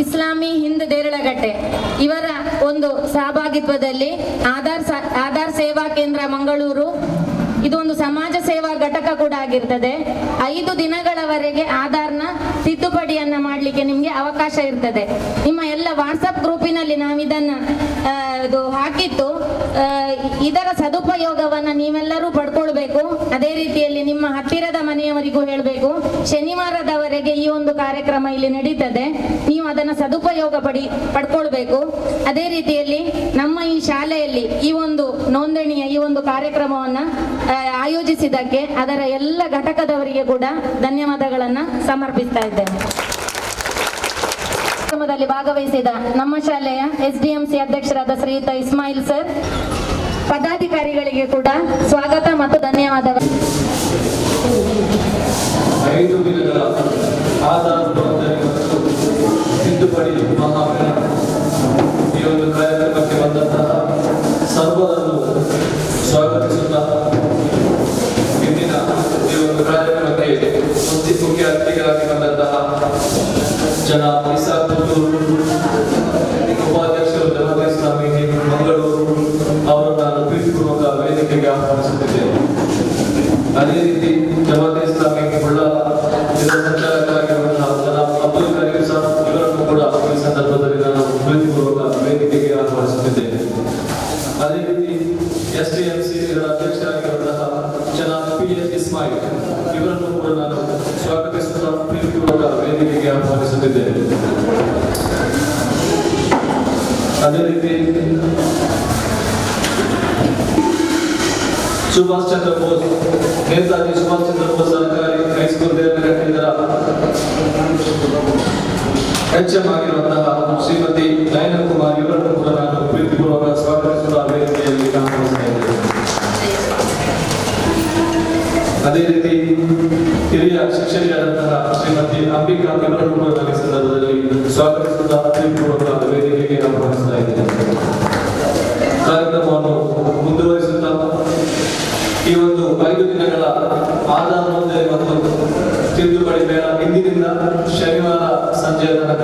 ಇಸ್ಲಾಮಿ ಹಿಂದ್ ದೇರಳಗಟ್ಟೆ ಇವರ ಒಂದು ಸಹಭಾಗಿತ್ವದಲ್ಲಿ ಆಧಾರ್ ಸೇವಾ ಕೇಂದ್ರ ಮಂಗಳೂರು ಇದು ಒಂದು ಸಮಾಜ ಸೇವಾ ಘಟಕ ಕೂಡ ಆಗಿರ್ತದೆ. 5 ದಿನಗಳವರೆಗೆ ಆಧಾರ್ನ ತಿದ್ದುಪಡಿಯನ್ನ ಮಾಡಲಿಕ್ಕೆ ನಿಮಗೆ ಅವಕಾಶ ಇರ್ತದೆ. ನಿಮ್ಮ ಎಲ್ಲ ವಾಟ್ಸಪ್ ಗ್ರೂಪಿನಲ್ಲಿ ನಾವು ಇದನ್ನ ಹಾಕಿತ್ತು. ಇದರ ಸದುಪಯೋಗವನ್ನ ನೀವೆಲ್ಲರೂ ಪಡ್ಕೊಳ್ಬೇಕು. ಅದೇ ರೀತಿಯಲ್ಲಿ ನಿಮ್ಮ ಹತ್ತಿರದ ಮನೆಯವರಿಗೂ ಹೇಳಬೇಕು. ಶನಿವಾರದವರೆಗೆ ಈ ಒಂದು ಕಾರ್ಯಕ್ರಮ ಇಲ್ಲಿ ನಡೀತದೆ, ನೀವು ಅದನ್ನ ಸದುಪಯೋಗ ಪಡ್ಕೊಳ್ಬೇಕು. ಅದೇ ರೀತಿಯಲ್ಲಿ ನಮ್ಮ ಈ ಶಾಲೆಯಲ್ಲಿ ಈ ಒಂದು ನೋಂದಣಿಯ ಈ ಒಂದು ಕಾರ್ಯಕ್ರಮವನ್ನ ಆಯೋಜಿಸಿದ್ದಕ್ಕೆ ಅದರ ಎಲ್ಲ ಘಟಕದವರಿಗೆ ಕೂಡ ಧನ್ಯವಾದಗಳನ್ನ ಸಮರ್ಪಿಸ್ತಾ ಇದ್ದೇನೆ. ಕಾರ್ಯಕ್ರಮದಲ್ಲಿ ಭಾಗವಹಿಸಿದ ನಮ್ಮ ಶಾಲೆಯ SDMC ಅಧ್ಯಕ್ಷರಾದ ಶ್ರೀಯುತ ಇಸ್ಮಾಯಿಲ್ ಸರ್, ಪದಾಧಿಕಾರಿಗಳಿಗೆ ಕೂಡ ಸ್ವಾಗತ ಮತ್ತು ಧನ್ಯವಾದಗಳು. 5 ದಿನಗಳ ಆಧಾರ್ ನೋಂದಣಿ ಮತ್ತು ತಿದ್ದುಪಡಿ ಮಹಾಭಿಯಾನ ಈ ಒಂದು ಕಾರ್ಯಕ್ರಮಕ್ಕೆ ಬಂದಂತಹ ಸರ್ವರನ್ನು ಸ್ವಾಗತಿಸುತ್ತಾ ಇಂದಿನ ಈ ಒಂದು ಕಾರ್ಯಕ್ರಮಕ್ಕೆ ಮುಖ್ಯ ಅತಿಥಿಗಳಾಗಿ ಬಂದಂತಹ ಜನಾಬ್ ಇಸಾಕ್ ಪುತ್ತೂರು, ಉಪಾಧ್ಯಕ್ಷರು ಜಮಾತ್ ಇಸ್ಲಾಮಿ ಹಿಂದ್ ಮಂಗಳೂರು ಅವರನ್ನು ನಾನು ಪ್ರೀತಿಪೂರ್ವಕ ವೇದಿಕೆಗೆ ಆಹ್ವಾನಿಸುತ್ತಿದ್ದೇನೆ. ಅದೇ ರೀತಿ ಜಮಾತ್ ಇಸ್ಲಾಮಿ ಇದರ ಸಂಚಾಲಕರಾಗಿರುವಂತಹ ಜನಾಬ್ ಅಬ್ದುಲ್ ಕರೀಂ ಸಾಬ್ ಇವರನ್ನು ಕೂಡ ಈ ಸಂದರ್ಭದಲ್ಲಿ ನಾನು ಪ್ರೀತಿಪೂರ್ವಕ ವೇದಿಕೆಗೆ ಆಹ್ವಾನಿಸುತ್ತಿದ್ದೇನೆ. ಅದೇ ರೀತಿ SDMC ಇದರ ಅಧ್ಯಕ್ಷರಾಗಿರುವಂತಹ ಜನಾಬ್ PS ಇಸ್ಮಾಯಿಲ್ ಇವರನ್ನು ಕೂಡ ನಾನು ಸ್ವಾಗತಿಸುತ್ತಾ ಪ್ರೀತಿಪೂರ್ವಕ ವೇದಿಕೆಗೆ ಆಹ್ವಾನಿಸುತ್ತಿದ್ದೇನೆ. ಅದೇ ರೀತಿ ಸುಭಾಷ್ ಚಂದ್ರ ಬೋಸ್, ನೇತಾಜಿ ಸುಭಾಷ್ ಚಂದ್ರ ಬೋಸ್ ಸರ್ಕಾರಿ ಹೈಸ್ಕೂಲ್ ದೇವರಘಟ್ಟ ಇದರ HM ಆಗಿರುವಂತಹ ಶ್ರೀಮತಿ ನಯನ ಕುಮಾರ್ ಇವರನ್ನು ಕೂಡ ನಾನು ಪ್ರೀತಿಪೂರ್ವಕ ಸ್ವಾಗತಿಸುತ್ತಾ ವೇದಿಕೆಯಲ್ಲಿ ಆಹ್ವಾನಿಸ್ತಾ ಇದ್ದೇನೆ. ಅದೇ ರೀತಿ ಹಿರಿಯ ಶಿಕ್ಷಕಿಯಾದಂತಹ ಶ್ರೀಮತಿ ಅಂಬಿಕಾ ಇವರನ್ನು ಕೂಡ ನಾನು ಈ ಸಂದರ್ಭದಲ್ಲಿ ಸ್ವಾಗತಿಸುತ್ತಾ ಪ್ರೀತಿಪೂರ್ವಕ ವೇದಿಕೆಗೆ ಆಹ್ವಾನಿಸ್ತಾ ಇದ್ದೇನೆ. ಕಾರ್ಯಕ್ರಮವನ್ನು ಮುಂದುವರಿಸುತ್ತಾ ಈ ಒಂದು 5 ದಿನಗಳ ಆಧಾರ್ ನೋಂದಣಿ ಮತ್ತು ತಿದ್ದುಪಡಿ ಮೇಳ ಇಂದಿನಿಂದ ಶನಿವಾರ ಸಂಜೆಯ ತನಕ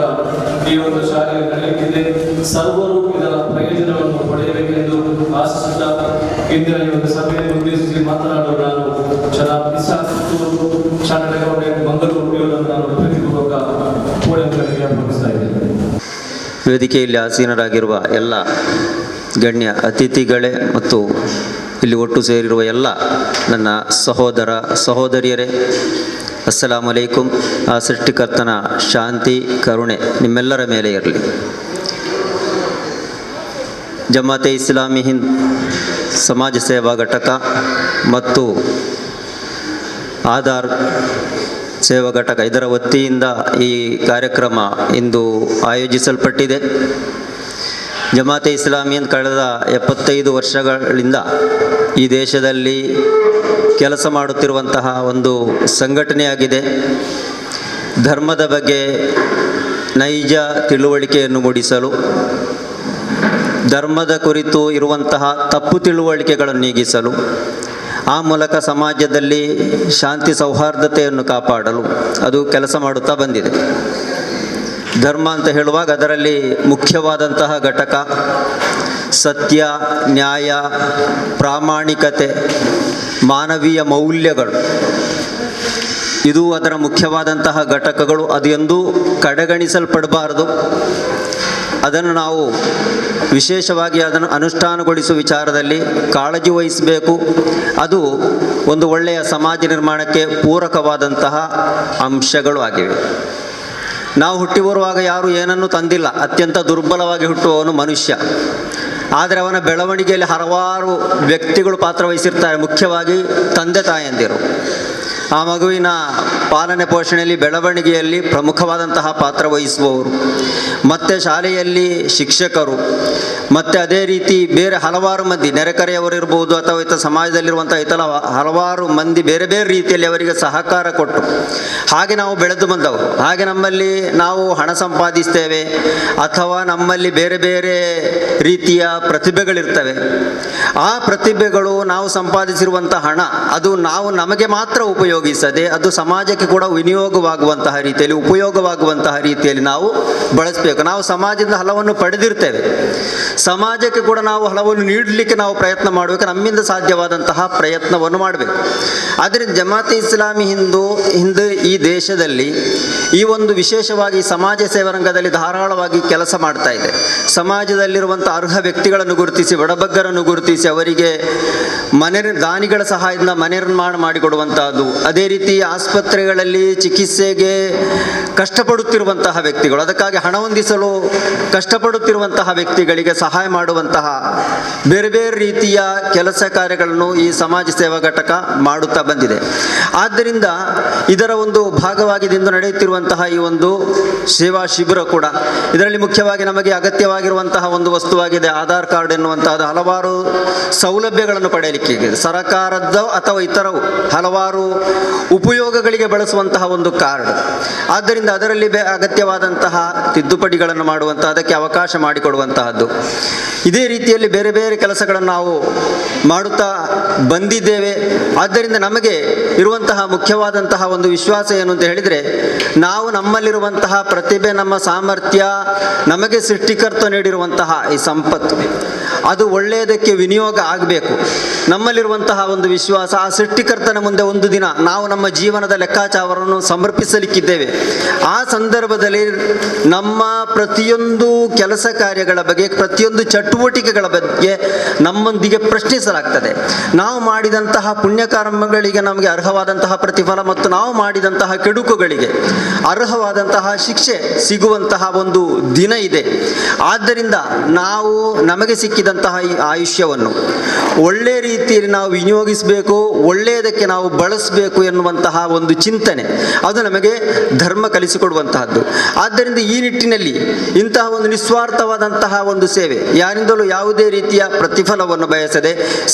ಈ ಒಂದು ಶಾಲೆಯಲ್ಲಿ ನಡೆಯಲಿದೆ. ಸರ್ವರು ಇದರ ಪ್ರಯೋಜನವನ್ನು ಪಡೆಯಬೇಕೆಂದು ಆಶಿಸುತ್ತಾ ಇಂದಿನ ಈ ಒಂದು ಸಭೆಯನ್ನು ಉದ್ದೇಶಿಸಿ ಮಾತನಾಡಲು ನಾನು ಜನಾಬ್ ಇಸಾಕ್ ಪುತ್ತೂರು, ಚಾರ್ಟರ್ಡ್ ಅಕೌಂಟೆಂಟ್ ಮಂಗಳೂರು ಇವರನ್ನು ನಾನು ಪ್ರೀತಿಪೂರ್ವಕ ಪೂರ್ಣಗಳಿಗೆ ಆಹ್ವಾನಿಸ್ತಾ ಇದ್ದೇನೆ. ವೇದಿಕೆಯಲ್ಲಿ ಆಸೀನರಾಗಿರುವ ಎಲ್ಲ ಗಣ್ಯ ಅತಿಥಿಗಳೇ ಮತ್ತು ಇಲ್ಲಿ ಒಟ್ಟು ಸೇರಿರುವ ಎಲ್ಲ ನನ್ನ ಸಹೋದರ ಸಹೋದರಿಯರೇ, ಅಸ್ಸಲಾಮು ಅಲೈಕುಂ. ಆ ಸೃಷ್ಟಿಕರ್ತನ ಶಾಂತಿ ಕರುಣೆ ನಿಮ್ಮೆಲ್ಲರ ಮೇಲೆ ಇರಲಿ. ಜಮಾತೆ ಇಸ್ಲಾಮಿ ಹಿಂದ್ ಸಮಾಜ ಸೇವಾ ಘಟಕ ಮತ್ತು ಆಧಾರ್ ಸೇವಾ ಘಟಕ ಇದರ ವತಿಯಿಂದ ಈ ಕಾರ್ಯಕ್ರಮ ಇಂದು ಆಯೋಜಿಸಲ್ಪಟ್ಟಿದೆ. ಜಮಾತೆ ಇಸ್ಲಾಮಿ ಹಿಂದ್ ಕಳೆದ 75 ವರ್ಷಗಳಿಂದ ಈ ದೇಶದಲ್ಲಿ ಕೆಲಸ ಮಾಡುತ್ತಿರುವಂತಹ ಒಂದು ಸಂಘಟನೆಯಾಗಿದೆ. ಧರ್ಮದ ಬಗ್ಗೆ ನೈಜ ತಿಳುವಳಿಕೆಯನ್ನು ಮೂಡಿಸಲು, ಧರ್ಮದ ಕುರಿತು ಇರುವಂತಹ ತಪ್ಪು ತಿಳುವಳಿಕೆಗಳನ್ನು ನೀಗಿಸಲು, ಆ ಮೂಲಕ ಸಮಾಜದಲ್ಲಿ ಶಾಂತಿ ಸೌಹಾರ್ದತೆಯನ್ನು ಕಾಪಾಡಲು ಅದು ಕೆಲಸ ಮಾಡುತ್ತಾ ಬಂದಿದೆ. ಧರ್ಮ ಅಂತ ಹೇಳುವಾಗ ಅದರಲ್ಲಿ ಮುಖ್ಯವಾದಂತಹ ಘಟಕ ಸತ್ಯ, ನ್ಯಾಯ, ಪ್ರಾಮಾಣಿಕತೆ, ಮಾನವೀಯ ಮೌಲ್ಯಗಳು. ಇದು ಅದರ ಮುಖ್ಯವಾದಂತಹ ಘಟಕಗಳು. ಅದು ಎಂದೂ ಕಡೆಗಣಿಸಲ್ಪಡಬಾರದು. ಅದನ್ನು ನಾವು ವಿಶೇಷವಾಗಿ ಅದನ್ನು ಅನುಷ್ಠಾನಗೊಳಿಸುವ ವಿಚಾರದಲ್ಲಿ ಕಾಳಜಿ ವಹಿಸಬೇಕು. ಅದು ಒಂದು ಒಳ್ಳೆಯ ಸಮಾಜ ನಿರ್ಮಾಣಕ್ಕೆ ಪೂರಕವಾದಂತಹ ಅಂಶಗಳು ಆಗಿವೆ. ನಾವು ಹುಟ್ಟಿ ಬರುವಾಗ ಯಾರು ಏನನ್ನೂ ತಂದಿಲ್ಲ. ಅತ್ಯಂತ ದುರ್ಬಲವಾಗಿ ಹುಟ್ಟುವವನು ಮನುಷ್ಯ. ಆದರೆ ಅವನ ಬೆಳವಣಿಗೆಯಲ್ಲಿ ಹಲವಾರು ವ್ಯಕ್ತಿಗಳು ಪಾತ್ರ ವಹಿಸಿರ್ತಾರೆ, ಮುಖ್ಯವಾಗಿ ತಂದೆ ತಾಯಂದಿರು. ಆ ಮಗುವಿನ ಪಾಲನೆ ಪೋಷಣೆಯಲ್ಲಿ, ಬೆಳವಣಿಗೆಯಲ್ಲಿ ಪ್ರಮುಖವಾದಂತಹ ಪಾತ್ರ ವಹಿಸುವವರು. ಮತ್ತು ಶಾಲೆಯಲ್ಲಿ ಶಿಕ್ಷಕರು, ಮತ್ತು ಅದೇ ರೀತಿ ಬೇರೆ ಹಲವಾರು ಮಂದಿ, ನೆರೆಕರೆಯವರು ಇರ್ಬೋದು ಅಥವಾ ಇತರ ಸಮಾಜದಲ್ಲಿರುವಂಥ ಇತರ ಹಲವಾರು ಮಂದಿ ಬೇರೆ ಬೇರೆ ರೀತಿಯಲ್ಲಿ ಅವರಿಗೆ ಸಹಕಾರ ಕೊಟ್ಟು ಹಾಗೆ ನಾವು ಬೆಳೆದು ಬಂದವರು. ಹಾಗೆ ನಮ್ಮಲ್ಲಿ ನಾವು ಹಣ ಸಂಪಾದಿಸ್ತೇವೆ ಅಥವಾ ನಮ್ಮಲ್ಲಿ ಬೇರೆ ಬೇರೆ ರೀತಿಯ ಪ್ರತಿಭೆಗಳಿರ್ತವೆ. ಆ ಪ್ರತಿಭೆಗಳು ನಾವು ಸಂಪಾದಿಸಿರುವಂಥ ಹಣ ಅದು ನಾವು ನಮಗೆ ಮಾತ್ರ ಉಪಯೋಗಿಸದೆ ಅದು ಸಮಾಜಕ್ಕೆ ಸಮಾಜಕ್ಕೆ ಕೂಡ ವಿನಿಯೋಗವಾಗುವಂತಹ ರೀತಿಯಲ್ಲಿ, ಉಪಯೋಗವಾಗುವಂತಹ ರೀತಿಯಲ್ಲಿ ನಾವು ಬಳಸಬೇಕು. ನಾವು ಸಮಾಜದಿಂದ ಹಲವನ್ನು ಪಡೆದಿರ್ತೇವೆ, ಸಮಾಜಕ್ಕೆ ಕೂಡ ನಾವು ಹಲವನ್ನು ನೀಡಲಿಕ್ಕೆ ನಾವು ಪ್ರಯತ್ನ ಮಾಡಬೇಕು, ನಮ್ಮಿಂದ ಸಾಧ್ಯವಾದಂತಹ ಪ್ರಯತ್ನವನ್ನು ಮಾಡಬೇಕು. ಆದ್ದರಿಂದ ಜಮಾತೆ ಇಸ್ಲಾಮಿ ಹಿಂದೆ ಈ ದೇಶದಲ್ಲಿ ಈ ಒಂದು ವಿಶೇಷವಾಗಿ ಸಮಾಜ ಸೇವಾ ರಂಗದಲ್ಲಿ ಧಾರಾಳವಾಗಿ ಕೆಲಸ ಮಾಡ್ತಾ ಇದೆ. ಸಮಾಜದಲ್ಲಿರುವಂಥ ಅರ್ಹ ವ್ಯಕ್ತಿಗಳನ್ನು ಗುರುತಿಸಿ, ಬಡಬಗ್ಗರನ್ನು ಗುರುತಿಸಿ ಅವರಿಗೆ ದಾನಿಗಳ ಸಹಾಯದಿಂದ ಮನೆ ನಿರ್ಮಾಣ ಮಾಡಿಕೊಡುವಂತಹದ್ದು. ಅದೇ ರೀತಿ ಆಸ್ಪತ್ರೆಗಳಲ್ಲಿ ಚಿಕಿತ್ಸೆಗೆ ಕಷ್ಟಪಡುತ್ತಿರುವಂತಹ ವ್ಯಕ್ತಿಗಳು, ಅದಕ್ಕಾಗಿ ಹಣ ಹೊಂದಿಸಲು ಕಷ್ಟಪಡುತ್ತಿರುವಂತಹ ವ್ಯಕ್ತಿಗಳಿಗೆ ಸಹಾಯ ಮಾಡುವಂತಹ ಬೇರೆ ಬೇರೆ ರೀತಿಯ ಕೆಲಸ ಕಾರ್ಯಗಳನ್ನು ಈ ಸಮಾಜ ಸೇವಾ ಘಟಕ ಮಾಡುತ್ತಾ ಬಂದಿದೆ. ಆದ್ದರಿಂದ ಇದರ ಒಂದು ಭಾಗವಾಗಿ ಇಂದು ನಡೆಯುತ್ತಿರುವಂತಹ ಈ ಒಂದು ಸೇವಾ ಶಿಬಿರ ಕೂಡ ಇದರಲ್ಲಿ ಮುಖ್ಯವಾಗಿ ನಮಗೆ ಅಗತ್ಯವಾಗಿರುವಂತಹ ಒಂದು ವಸ್ತುವಾಗಿದೆ. ಆಧಾರ್ ಕಾರ್ಡ್ ಎನ್ನುವಂತಹದ್ದು ಹಲವಾರು ಸೌಲಭ್ಯಗಳನ್ನು ಪಡೆಯಲಿಕ್ಕೆ ಸರಕಾರದ ಅಥವಾ ಇತರವು ಹಲವಾರು ಉಪಯೋಗಗಳಿಗೆ ಬಳಸುವಂತಹ ಒಂದು ಕಾರ್ಡ್. ಆದ್ದರಿಂದ ಅದರಲ್ಲಿ ಅಗತ್ಯವಾದಂತಹ ತಿದ್ದುಪಡಿಗಳನ್ನು ಮಾಡುವಂತಹ, ಅದಕ್ಕೆ ಅವಕಾಶ ಮಾಡಿಕೊಡುವಂತಹದ್ದು. ಇದೇ ರೀತಿಯಲ್ಲಿ ಬೇರೆ ಬೇರೆ ಕೆಲಸಗಳನ್ನು ನಾವು ಮಾಡುತ್ತಾ ಬಂದಿದ್ದೇವೆ. ಆದ್ದರಿಂದ ನಮಗೆ ಇರುವಂತಹ ಮುಖ್ಯವಾದಂತಹ ಒಂದು ವಿಶ್ವಾಸ ಏನು ಅಂತ ಹೇಳಿದರೆ, ನಾವು ನಮ್ಮಲ್ಲಿರುವಂತಹ ಪ್ರತಿಭೆ, ನಮ್ಮ ಸಾಮರ್ಥ್ಯ, ನಮಗೆ ಸೃಷ್ಟಿಕರ್ತ ನೀಡಿರುವಂತಹ ಈ ಸಂಪತ್ತು ಅದು ಒಳ್ಳೆಯದಕ್ಕೆ ವಿನಿಯೋಗ ಆಗಬೇಕು. ನಮ್ಮಲ್ಲಿರುವಂತಹ ಒಂದು ವಿಶ್ವಾಸ, ಆ ಸೃಷ್ಟಿಕರ್ತನ ಮುಂದೆ ಒಂದು ದಿನ ನಾವು ನಮ್ಮ ಜೀವನದ ಲೆಕ್ಕಾಚಾರವನ್ನು ಸಮರ್ಪಿಸಲಿಕ್ಕಿದ್ದೇವೆ. ಆ ಸಂದರ್ಭದಲ್ಲಿ ನಮ್ಮ ಪ್ರತಿಯೊಂದು ಕೆಲಸ ಕಾರ್ಯಗಳ ಬಗ್ಗೆ, ಪ್ರತಿಯೊಂದು ಚಟುವಟಿಕೆಗಳ ಬಗ್ಗೆ ನಮ್ಮೊಂದಿಗೆ ಪ್ರಶ್ನಿಸಲಾಗ್ತದೆ. ನಾವು ಮಾಡಿದಂತಹ ಪುಣ್ಯಕರ್ಮಗಳಿಗೆ ನಮಗೆ ಅರ್ಹವಾದಂತಹ ಪ್ರತಿಫಲ ಮತ್ತು ನಾವು ಮಾಡಿದಂತಹ ಕೆಡುಕುಗಳಿಗೆ ಅರ್ಹವಾದಂತಹ ಶಿಕ್ಷೆ ಸಿಗುವಂತಹ ಒಂದು ದಿನ ಇದೆ. ಆದ್ದರಿಂದ ನಾವು ನಮಗೆ ಸಿಕ್ಕಿದಂತಹ ಈ ಆಯುಷ್ಯವನ್ನು ಒಳ್ಳೆಯ ರೀತಿಯಲ್ಲಿ ನಾವು ವಿನಿಯೋಗಿಸಬೇಕು, ಒಳ್ಳೆಯದಕ್ಕೆ ನಾವು ಬಳಸಬೇಕು ಎನ್ನುವಂತಹ ಒಂದು ಚಿಂತನೆ ಅದು ನಮಗೆ ಧರ್ಮ ಕಲಿಸಿಕೊಡುವಂತಹದ್ದು. ಆದ್ದರಿಂದ ಈ ನಿಟ್ಟಿನಲ್ಲಿ ಇಂತಹ ಒಂದು ನಿಸ್ವಾರ್ಥವಾದಂತಹ ಒಂದು ಸೇವೆ, ಯಾರಿಂದಲೂ ಯಾವುದೇ ರೀತಿಯ ಪ್ರತಿಫಲವನ್ನು ಬಯಸದೆ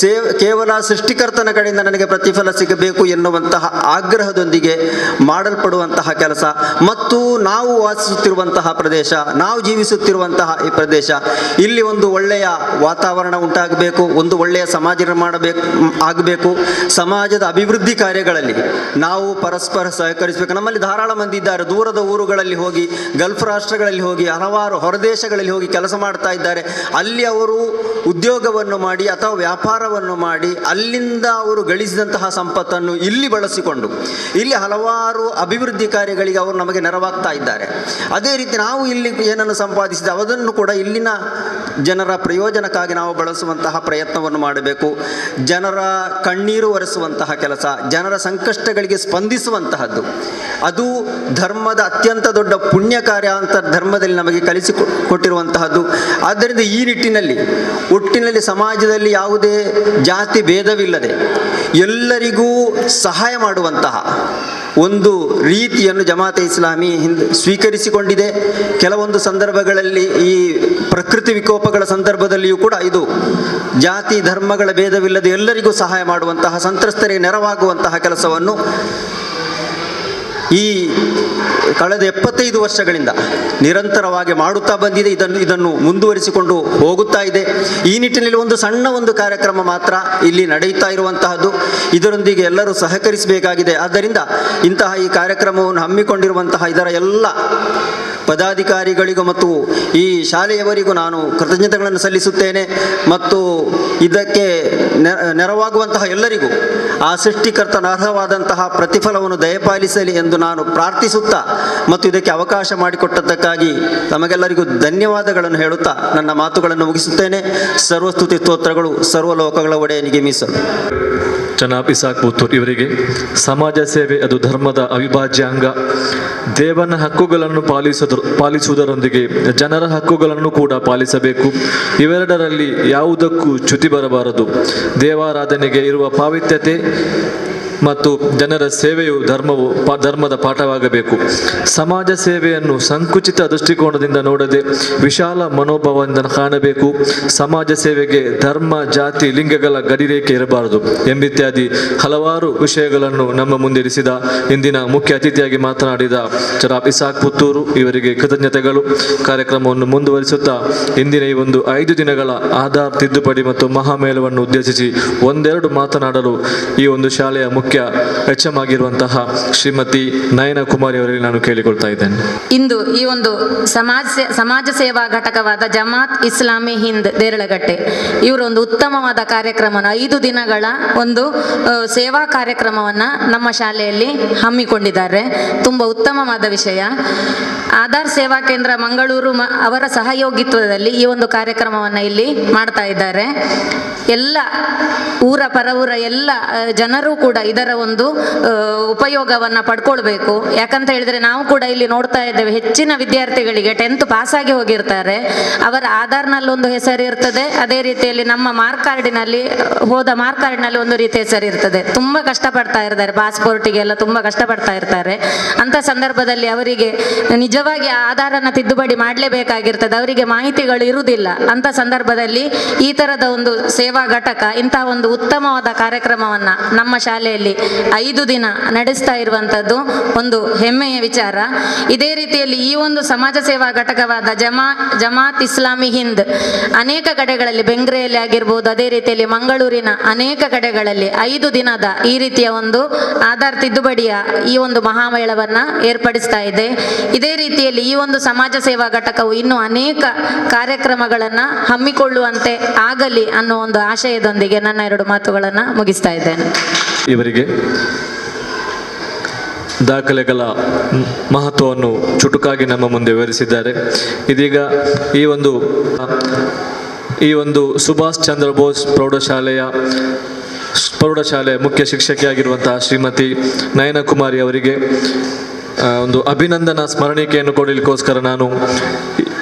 ಕೇವಲ ಸೃಷ್ಟಿಕರ್ತನ ಕಡೆಯಿಂದ ನನಗೆ ಪ್ರತಿಫಲ ಸಿಗಬೇಕು ಎನ್ನುವಂತಹ ಆಗ್ರಹದೊಂದಿಗೆ ಮಾಡಲ್ಪಡುವಂತಹ ಕೆಲಸ ಮತ್ತು ನಾವು ವಾಸಿಸುತ್ತಿರುವಂತಹ ಪ್ರದೇಶ, ನಾವು ಜೀವಿಸುತ್ತಿರುವಂತಹ ಈ ಪ್ರದೇಶ, ಇಲ್ಲಿ ಒಂದು ಒಳ್ಳೆಯ ವಾತಾವರಣ ಉಂಟಾಗಬೇಕು, ಒಂದು ಒಳ್ಳೆಯ ಸಮಾಜ ನಿರ್ಮಾಣ ಆಗಬೇಕು. ಸಮಾಜದ ಅಭಿವೃದ್ಧಿ ಕಾರ್ಯಗಳಲ್ಲಿ ನಾವು ಪರಸ್ಪರ ಸಹಕರಿಸಬೇಕು. ನಮ್ಮಲ್ಲಿ ಧಾರಾಳ ಮಂದಿ ಇದ್ದಾರೆ, ದೂರದ ಊರುಗಳಲ್ಲಿ ಹೋಗಿ, ಗಲ್ಫ್ ರಾಷ್ಟ್ರಗಳಲ್ಲಿ ಹೋಗಿ, ಹಲವಾರು ಹೊರದೇಶಗಳಲ್ಲಿ ಹೋಗಿ ಕೆಲಸ ಮಾಡ್ತಾ ಇದ್ದಾರೆ. ಅಲ್ಲಿ ಅವರು ಉದ್ಯೋಗವನ್ನು ಮಾಡಿ ಅಥವಾ ವ್ಯಾಪಾರವನ್ನು ಮಾಡಿ ಅಲ್ಲಿಂದ ಅವರು ಗಳಿಸಿದಂತಹ ಸಂಪತ್ತನ್ನು ಇಲ್ಲಿ ಬಳಸಿಕೊಂಡು ಇಲ್ಲಿ ಹಲವಾರು ಅಭಿವೃದ್ಧಿ ಕಾರ್ಯಗಳಿಗೆ ಅವರು ನಮಗೆ ನೆರವಾಗ್ತಾ ಇದ್ದಾರೆ. ಅದೇ ರೀತಿ ನಾವು ಇಲ್ಲಿ ಏನನ್ನು ಸಂಪಾದಿಸಿದೆ ಅದನ್ನು ಕೂಡ ಇಲ್ಲಿನ ಜನರ ಪ್ರಯೋಜನಕ್ಕಾಗಿ ನಾವು ಬಳಸುವಂತಹ ಪ್ರಯತ್ನವನ್ನು ಮಾಡಬೇಕು. ಜನರ ಕಣ್ಣೀರು ಒರೆಸುವಂತಹ ಕೆಲಸ, ಜನರ ಸಂಕಷ್ಟಗಳಿಗೆ ಸ್ಪಂದಿಸುವಂತಹದ್ದು ಅದು ಧರ್ಮದ ಅತ್ಯಂತ ದೊಡ್ಡ ಪುಣ್ಯ ಕಾರ್ಯ ಅಂತ ಧರ್ಮದಲ್ಲಿ ನಮಗೆ ಕಲಿಸಿಕೊಟ್ಟಿರುವಂತಹದ್ದು. ಆದ್ದರಿಂದ ಈ ನಿಟ್ಟಿನಲ್ಲಿ ಒಟ್ಟಿನಲ್ಲಿ ಸಮಾಜದಲ್ಲಿ ಯಾವುದೇ ಜಾತಿ ಭೇದವಿಲ್ಲದೆ ಎಲ್ಲರಿಗೂ ಸಹಾಯ ಮಾಡುವಂತಹ ಒಂದು ರೀತಿಯನ್ನು ಜಮಾತೆ ಇಸ್ಲಾಮಿ ಸ್ವೀಕರಿಸಿಕೊಂಡಿದೆ. ಕೆಲವೊಂದು ಸಂದರ್ಭಗಳಲ್ಲಿ ಈ ಪ್ರಕೃತಿ ವಿಕೋಪಗಳ ಸಂದರ್ಭದಲ್ಲಿಯೂ ಕೂಡ ಇದು ಜಾತಿ ಧರ್ಮಗಳ ಭೇದವಿಲ್ಲದೆ ಎಲ್ಲರಿಗೂ ಸಹಾಯ ಮಾಡುವಂತಹ, ಸಂತ್ರಸ್ತರಿಗೆ ನೆರವಾಗುವಂತಹ ಕೆಲಸವನ್ನು ಈ ಕಳೆದ 75 ವರ್ಷಗಳಿಂದ ನಿರಂತರವಾಗಿ ಮಾಡುತ್ತಾ ಬಂದಿದೆ. ಇದನ್ನು ಮುಂದುವರಿಸಿಕೊಂಡು ಹೋಗುತ್ತಾ ಇದೆ. ಈ ನಿಟ್ಟಿನಲ್ಲಿ ಒಂದು ಸಣ್ಣ ಒಂದು ಕಾರ್ಯಕ್ರಮ ಮಾತ್ರ ಇಲ್ಲಿ ನಡೆಯುತ್ತಾ ಇರುವಂತಹದ್ದು. ಇದರೊಂದಿಗೆ ಎಲ್ಲರೂ ಸಹಕರಿಸಬೇಕಾಗಿದೆ. ಆದ್ದರಿಂದ ಇಂತಹ ಈ ಕಾರ್ಯಕ್ರಮವನ್ನು ಹಮ್ಮಿಕೊಂಡಿರುವಂತಹ ಇದರ ಎಲ್ಲ ಪದಾಧಿಕಾರಿಗಳಿಗೂ ಮತ್ತು ಈ ಶಾಲೆಯವರಿಗೂ ನಾನು ಕೃತಜ್ಞತೆಗಳನ್ನು ಸಲ್ಲಿಸುತ್ತೇನೆ. ಮತ್ತು ಇದಕ್ಕೆ ನೆರವಾಗುವಂತಹ ಎಲ್ಲರಿಗೂ ಆ ಸೃಷ್ಟಿಕರ್ತನ ಅರ್ಹವಾದಂತಹ ಪ್ರತಿಫಲವನ್ನು ದಯಪಾಲಿಸಲಿ ಎಂದು ನಾನು ಪ್ರಾರ್ಥಿಸುತ್ತಾ ಮತ್ತು ಇದಕ್ಕೆ ಅವಕಾಶ ಮಾಡಿಕೊಟ್ಟದ್ದಕ್ಕಾಗಿ ತಮಗೆಲ್ಲರಿಗೂ ಧನ್ಯವಾದಗಳನ್ನು ಹೇಳುತ್ತಾ ನನ್ನ ಮಾತುಗಳನ್ನು ಮುಗಿಸುತ್ತೇನೆ. ಸರ್ವಸ್ತುತಿ ಸ್ತೋತ್ರಗಳು ಸರ್ವಲೋಕಗಳ ಒಡೆಯನಿಗೆ ಮೀಸಲು. ಜನಾಬ್ ಇಸಾಕ್ ಪುತ್ತೂರ್ ಇವರಿಗೆ ಸಮಾಜ ಸೇವೆ ಅದು ಧರ್ಮದ ಅವಿಭಾಜ್ಯ ಅಂಗ. ದೇವನ ಹಕ್ಕುಗಳನ್ನು ಪಾಲಿಸುವುದರೊಂದಿಗೆ ಜನರ ಹಕ್ಕುಗಳನ್ನು ಕೂಡ ಪಾಲಿಸಬೇಕು. ಇವೆರಡರಲ್ಲಿ ಯಾವುದಕ್ಕೂ ಚ್ಯುತಿ ಬರಬಾರದು. ದೇವಾರಾಧನೆಗೆ ಇರುವ ಪಾವಿತ್ರ್ಯತೆ ಮತ್ತು ಜನರ ಸೇವೆಯು ಧರ್ಮದ ಪಾಠವಾಗಬೇಕು. ಸಮಾಜ ಸೇವೆಯನ್ನು ಸಂಕುಚಿತ ದೃಷ್ಟಿಕೋನದಿಂದ ನೋಡದೆ ವಿಶಾಲ ಮನೋಭಾವದಿಂದ ಕಾಣಬೇಕು. ಸಮಾಜ ಸೇವೆಗೆ ಧರ್ಮ, ಜಾತಿ, ಲಿಂಗಗಳ ಗಡಿರೇಖೆ ಇರಬಾರದು ಎಂಬಿತ್ಯಾದಿ ಹಲವಾರು ವಿಷಯಗಳನ್ನು ನಮ್ಮ ಮುಂದಿರಿಸಿದ ಇಂದಿನ ಮುಖ್ಯ ಅತಿಥಿಯಾಗಿ ಮಾತನಾಡಿದ ಜನಾಬ್ ಇಸಾಕ್ ಪುತ್ತೂರು ಇವರಿಗೆ ಕೃತಜ್ಞತೆಗಳು. ಕಾರ್ಯಕ್ರಮವನ್ನು ಮುಂದುವರಿಸುತ್ತಾ ಇಂದಿನ ಈ ಒಂದು 5 ದಿನಗಳ ಆಧಾರ್ ತಿದ್ದುಪಡಿ ಮತ್ತು ಮಹಾಮೇಳವನ್ನು ಉದ್ದೇಶಿಸಿ ಒಂದೆರಡು ಮಾತನಾಡಲು ಈ ಒಂದು ಶಾಲೆಯ ಮುಖ್ಯ ಮುಖ್ಯ HM ಆಗಿರುವಂತಹ ಶ್ರೀಮತಿ ನಯನ ಕುಮಾರಿ ಅವರಲ್ಲಿ ನಾನು ಕೇಳಿಕೊಳ್ತಾ ಇದ್ದೇನೆ. ಇಂದು ಈ ಒಂದು ಸಮಾಜ ಸೇವಾ ಘಟಕವಾದ ಜಮಾತ್ ಇಸ್ಲಾಮಿ ಹಿಂದ್ ದೇರಳಗಟ್ಟೆ ಇವರು ಒಂದು ಉತ್ತಮವಾದ ಕಾರ್ಯಕ್ರಮವನ್ನು 5 ದಿನಗಳ ಒಂದು ಸೇವಾ ಕಾರ್ಯಕ್ರಮವನ್ನು ನಮ್ಮ ಶಾಲೆಯಲ್ಲಿ ಹಮ್ಮಿಕೊಂಡಿದ್ದಾರೆ. ತುಂಬ ಉತ್ತಮವಾದ ವಿಷಯ. ಆಧಾರ್ ಸೇವಾ ಕೇಂದ್ರ ಮಂಗಳೂರು ಅವರ ಸಹಯೋಗಿತ್ವದಲ್ಲಿ ಈ ಒಂದು ಕಾರ್ಯಕ್ರಮವನ್ನು ಇಲ್ಲಿ ಮಾಡ್ತಾ ಇದ್ದಾರೆ. ಎಲ್ಲ ಊರ ಪರವೂರ ಎಲ್ಲ ಜನರು ಕೂಡ ಇದರ ಒಂದು ಉಪಯೋಗವನ್ನು ಪಡ್ಕೊಳ್ಬೇಕು. ಯಾಕಂತ ಹೇಳಿದ್ರೆ ನಾವು ಕೂಡ ಇಲ್ಲಿ ನೋಡ್ತಾ ಇದ್ದೇವೆ, ಹೆಚ್ಚಿನ ವಿದ್ಯಾರ್ಥಿಗಳಿಗೆ 10th ಪಾಸಾಗಿ ಹೋಗಿರ್ತಾರೆ, ಅವರ ಆಧಾರ್ನಲ್ಲಿ ಒಂದು ಹೆಸರು ಇರ್ತದೆ, ಅದೇ ರೀತಿಯಲ್ಲಿ ನಮ್ಮ ಮಾರ್ಕ್ ಕಾರ್ಡಿನಲ್ಲಿ ಒಂದು ರೀತಿ ಹೆಸರು ಇರ್ತದೆ. ತುಂಬ ಕಷ್ಟಪಡ್ತಾ ಇರ್ತಾರೆ, ಪಾಸ್ಪೋರ್ಟಿಗೆಲ್ಲ ತುಂಬ ಕಷ್ಟಪಡ್ತಾ ಇರ್ತಾರೆ. ಅಂಥ ಸಂದರ್ಭದಲ್ಲಿ ಅವರಿಗೆ ನಿಜವಾಗಿ ಆಧಾರನ ತಿದ್ದುಪಡಿ ಮಾಡಲೇಬೇಕಾಗಿರ್ತದೆ, ಅವರಿಗೆ ಮಾಹಿತಿಗಳು ಇರುವುದಿಲ್ಲ. ಅಂಥ ಸಂದರ್ಭದಲ್ಲಿ ಈ ಥರದ ಒಂದು ಸೇವಾ ಘಟಕ ಇಂತಹ ಒಂದು ಉತ್ತಮವಾದ ಕಾರ್ಯಕ್ರಮವನ್ನು ನಮ್ಮ ಶಾಲೆಯಲ್ಲಿ 5 ದಿನ ನಡೆಸ್ತಾ ಇರುವಂಥದ್ದು ಒಂದು ಹೆಮ್ಮೆಯ ವಿಚಾರ. ಇದೇ ರೀತಿಯಲ್ಲಿ ಈ ಒಂದು ಸಮಾಜ ಸೇವಾ ಘಟಕವಾದ ಜಮಾತ್ ಇಸ್ಲಾಮಿ ಹಿಂದ್ ಅನೇಕ ಕಡೆಗಳಲ್ಲಿ, ಬೆಂಗ್ರೆಯಲ್ಲಿ ಆಗಿರ್ಬೋದು, ಅದೇ ರೀತಿಯಲ್ಲಿ ಮಂಗಳೂರಿನ ಅನೇಕ ಕಡೆಗಳಲ್ಲಿ 5 ದಿನದ ಈ ರೀತಿಯ ಒಂದು ಆಧಾರ್ ತಿದ್ದುಪಡಿಯ ಈ ಒಂದು ಮಹಾಮೇಳವನ್ನು ಏರ್ಪಡಿಸ್ತಾ ಇದೆ. ಇದೇ ರೀತಿಯಲ್ಲಿ ಈ ಒಂದು ಸಮಾಜ ಸೇವಾ ಘಟಕವು ಇನ್ನೂ ಅನೇಕ ಕಾರ್ಯಕ್ರಮಗಳನ್ನು ಹಮ್ಮಿಕೊಳ್ಳುವಂತೆ ಆಗಲಿ ಅನ್ನೋ ಒಂದು ಆಶಯದೊಂದಿಗೆ ನನ್ನ 2 ಮಾತುಗಳನ್ನು ಮುಗಿಸ್ತಾ ಇದ್ದೇನೆ. ಇವರಿಗೆ ದಾಖಲೆಗಳ ಮಹತ್ವವನ್ನು ಚುಟುಕಾಗಿ ನಮ್ಮ ಮುಂದೆ ವಿವರಿಸಿದ್ದಾರೆ. ಇದೀಗ ಈ ಒಂದು ಸುಭಾಷ್ ಚಂದ್ರ ಬೋಸ್ ಪ್ರೌಢಶಾಲೆಯ ಮುಖ್ಯ ಶಿಕ್ಷಕಿಯಾಗಿರುವಂತಹ ಶ್ರೀಮತಿ ನಯನ ಕುಮಾರಿ ಅವರಿಗೆ ಒಂದು ಅಭಿನಂದನಾ ಸ್ಮರಣಿಕೆಯನ್ನು ಕೊಡಲಿಕ್ಕೋಸ್ಕರ ನಾನು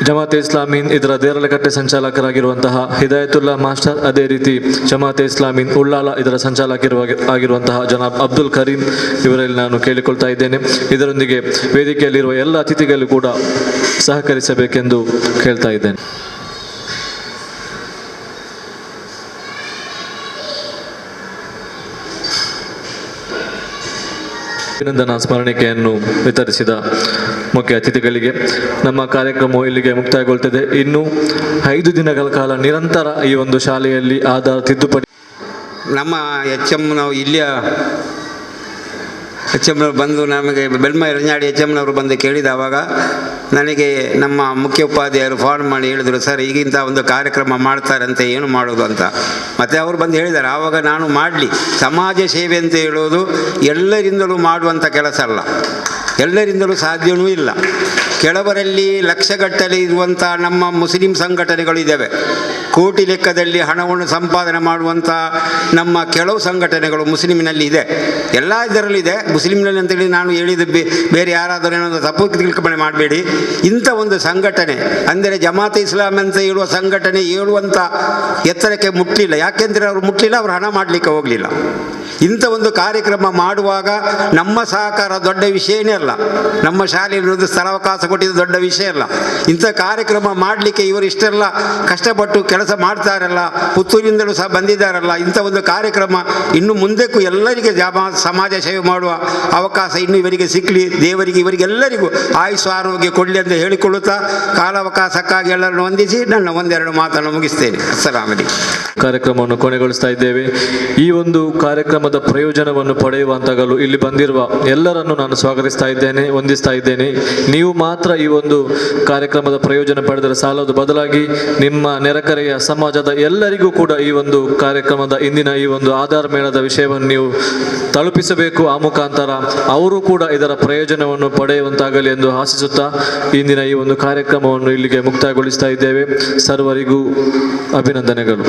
ಜಮಾತೆ ಇಸ್ಲಾಮೀನ್ ಇದರ ದೇರಳಕಟ್ಟೆ ಸಂಚಾಲಕರಾಗಿರುವಂತಹ ಹಿದಾಯತುಲ್ಲಾ ಮಾಸ್ಟರ್, ಅದೇ ರೀತಿ ಜಮಾತೆ ಇಸ್ಲಾಮೀನ್ ಉಳ್ಳಾಲ ಇದರ ಸಂಚಾಲಕರಾಗಿರುವಂತಹ ಜನಾಬ್ ಅಬ್ದುಲ್ ಕರೀಂ ಇವರಲ್ಲಿ ನಾನು ಕೇಳಿಕೊಳ್ತಾ ಇದ್ದೇನೆ. ಇದರೊಂದಿಗೆ ವೇದಿಕೆಯಲ್ಲಿರುವ ಎಲ್ಲ ಅತಿಥಿಗಳು ಕೂಡ ಸಹಕರಿಸಬೇಕೆಂದು ಕೇಳ್ತಾ ಇದ್ದೇನೆ. ಅಭಿನಂದನಾ ಸ್ಮರಣಿಕೆಯನ್ನು ವಿತರಿಸಿದ ಮುಖ್ಯ ಅತಿಥಿಗಳಿಗೆ ನಮ್ಮ ಕಾರ್ಯಕ್ರಮವು ಇಲ್ಲಿಗೆ ಮುಕ್ತಾಯಗೊಳ್ಳುತ್ತದೆ. ಇನ್ನು 5 ದಿನಗಳ ಕಾಲ ನಿರಂತರ ಈ ಒಂದು ಶಾಲೆಯಲ್ಲಿ ಆಧಾರ್ ತಿದ್ದುಪಡಿ ನಮ್ಮ ನಾವು ಇಲ್ಲಿಯ HMನವರು ಬಂದು ನಮಗೆ ಬೆಳ್ಮ ರಂಜಾಡಿ HMನವರು ಬಂದು ಕೇಳಿದವಾಗ ನನಗೆ ನಮ್ಮ ಮುಖ್ಯ ಉಪಾಧ್ಯಾಯರು ಫೋನ್ ಮಾಡಿ ಹೇಳಿದರು, ಸರ್ ಈಗಿಂತ ಒಂದು ಕಾರ್ಯಕ್ರಮ ಮಾಡ್ತಾರಂತೆ, ಏನು ಮಾಡೋದು ಅಂತ. ಮತ್ತು ಅವರು ಬಂದು ಹೇಳಿದ್ದಾರೆ. ಆವಾಗ ನಾನು ಮಾಡಲಿ, ಸಮಾಜ ಸೇವೆ ಅಂತ ಹೇಳೋದು ಎಲ್ಲರಿಂದಲೂ ಮಾಡುವಂಥ ಕೆಲಸ ಅಲ್ಲ, ಎಲ್ಲರಿಂದಲೂ ಸಾಧ್ಯವೂ ಇಲ್ಲ. ಕೆಲವರಲ್ಲಿ ಲಕ್ಷಗಟ್ಟಲೆ ಇರುವಂಥ ನಮ್ಮ ಮುಸ್ಲಿಂ ಸಂಘಟನೆಗಳು ಇದ್ದಾವೆ, ಕೋಟಿ ಲೆಕ್ಕದಲ್ಲಿ ಹಣವನ್ನು ಸಂಪಾದನೆ ಮಾಡುವಂಥ ನಮ್ಮ ಕೆಲವು ಸಂಘಟನೆಗಳು ಮುಸ್ಲಿಮಿನಲ್ಲಿ ಇದೆ. ಎಲ್ಲ ಇದರಲ್ಲೂ ಇದೆ, ಮುಸ್ಲಿಮ್ನಲ್ಲಿ ಅಂತೇಳಿ ನಾನು ಹೇಳಿದ ಬೇರೆ ಯಾರಾದರೂ ಏನೋ ತಪ್ಪು ತಿಳ್ಕೊಂಬನೆ ಮಾಡಬೇಡಿ. ಇಂಥ ಒಂದು ಸಂಘಟನೆ ಅಂದರೆ ಜಮಾತೆ ಇಸ್ಲಾಂ ಅಂತ ಹೇಳುವ ಸಂಘಟನೆ ಹೇಳುವಂಥ ಎತ್ತರಕ್ಕೆ ಮುಟ್ಟಲಿಲ್ಲ. ಯಾಕೆಂದರೆ ಅವರು ಮುಟ್ಟಲಿಲ್ಲ, ಅವರು ಹಣ ಮಾಡಲಿಕ್ಕೆ ಹೋಗಲಿಲ್ಲ. ಇಂಥ ಒಂದು ಕಾರ್ಯಕ್ರಮ ಮಾಡುವಾಗ ನಮ್ಮ ಸಹಕಾರ ದೊಡ್ಡ ವಿಷಯನೇ ಅಲ್ಲ, ನಮ್ಮ ಶಾಲೆಯಲ್ಲಿ ಸ್ಥಳಾವಕಾಶ ಕೊಟ್ಟಿದ್ದು ದೊಡ್ಡ ವಿಷಯ ಅಲ್ಲ. ಇಂಥ ಕಾರ್ಯಕ್ರಮ ಮಾಡಲಿಕ್ಕೆ ಇವರು ಇಷ್ಟೆಲ್ಲ ಕಷ್ಟಪಟ್ಟು ಕೆಲಸ ಮಾಡ್ತಾರಲ್ಲ, ಪುತ್ತೂರಿನಿಂದಲೂ ಸಹ ಬಂದಿದ್ದಾರಲ್ಲ. ಇಂಥ ಒಂದು ಕಾರ್ಯಕ್ರಮ ಇನ್ನು ಮುಂದಕ್ಕೂ ಎಲ್ಲರಿಗೆ ಸಮಾಜ ಸೇವೆ ಮಾಡುವ ಅವಕಾಶ ಇನ್ನು ಇವರಿಗೆ ಸಿಕ್ಕಲಿ, ದೇವರಿಗೆ ಇವರಿಗೆಲ್ಲರಿಗೂ ಆಯುಷ್ ಆರೋಗ್ಯ ಕೊಡಲಿ ಅಂತ ಹೇಳಿಕೊಳ್ಳುತ್ತಾ ಕಾಲಾವಕಾಶಕ್ಕಾಗಿ ಎಲ್ಲರನ್ನು ವಂದಿಸಿ ನನ್ನ 1-2 ಮಾತನ್ನು ಮುಗಿಸ್ತೇನೆ. ಅಸ್ಸಲಾಮು ಅಲೈಕುಂ. ಕಾರ್ಯಕ್ರಮವನ್ನು ಕೊನೆಗೊಳಿಸ್ತಾ ಇದ್ದೇವೆ. ಈ ಒಂದು ಕಾರ್ಯಕ್ರಮದ ಪ್ರಯೋಜನವನ್ನು ಪಡೆಯುವಂತಾಗಲು ಇಲ್ಲಿ ಬಂದಿರುವ ಎಲ್ಲರನ್ನು ನಾನು ಸ್ವಾಗತಿಸ್ತಾ ಇದ್ದೇನೆ, ವಂದಿಸ್ತಾ ಇದ್ದೇನೆ. ನೀವು ಮಾತ್ರ ಈ ಒಂದು ಕಾರ್ಯಕ್ರಮದ ಪ್ರಯೋಜನ ಪಡೆದರೆ ಸಾಲದು, ಬದಲಾಗಿ ನಿಮ್ಮ ನೆರೆಕರೆಯ ಸಮಾಜದ ಎಲ್ಲರಿಗೂ ಕೂಡ ಈ ಒಂದು ಕಾರ್ಯಕ್ರಮದ ಇಂದಿನ ಈ ಒಂದು ಆಧಾರ್ ಮೇಳದ ವಿಷಯವನ್ನು ನೀವು ತಲುಪಿಸಬೇಕು. ಆ ಮುಖಾಂತರ ಅವರು ಕೂಡ ಇದರ ಪ್ರಯೋಜನವನ್ನು ಪಡೆಯುವಂತಾಗಲಿ ಎಂದು ಆಶಿಸುತ್ತಾ ಇಂದಿನ ಈ ಒಂದು ಕಾರ್ಯಕ್ರಮವನ್ನು ಇಲ್ಲಿಗೆ ಮುಕ್ತಾಯಗೊಳಿಸ್ತಾ ಇದ್ದೇವೆ. ಸರ್ವರಿಗೂ ಅಭಿನಂದನೆಗಳು.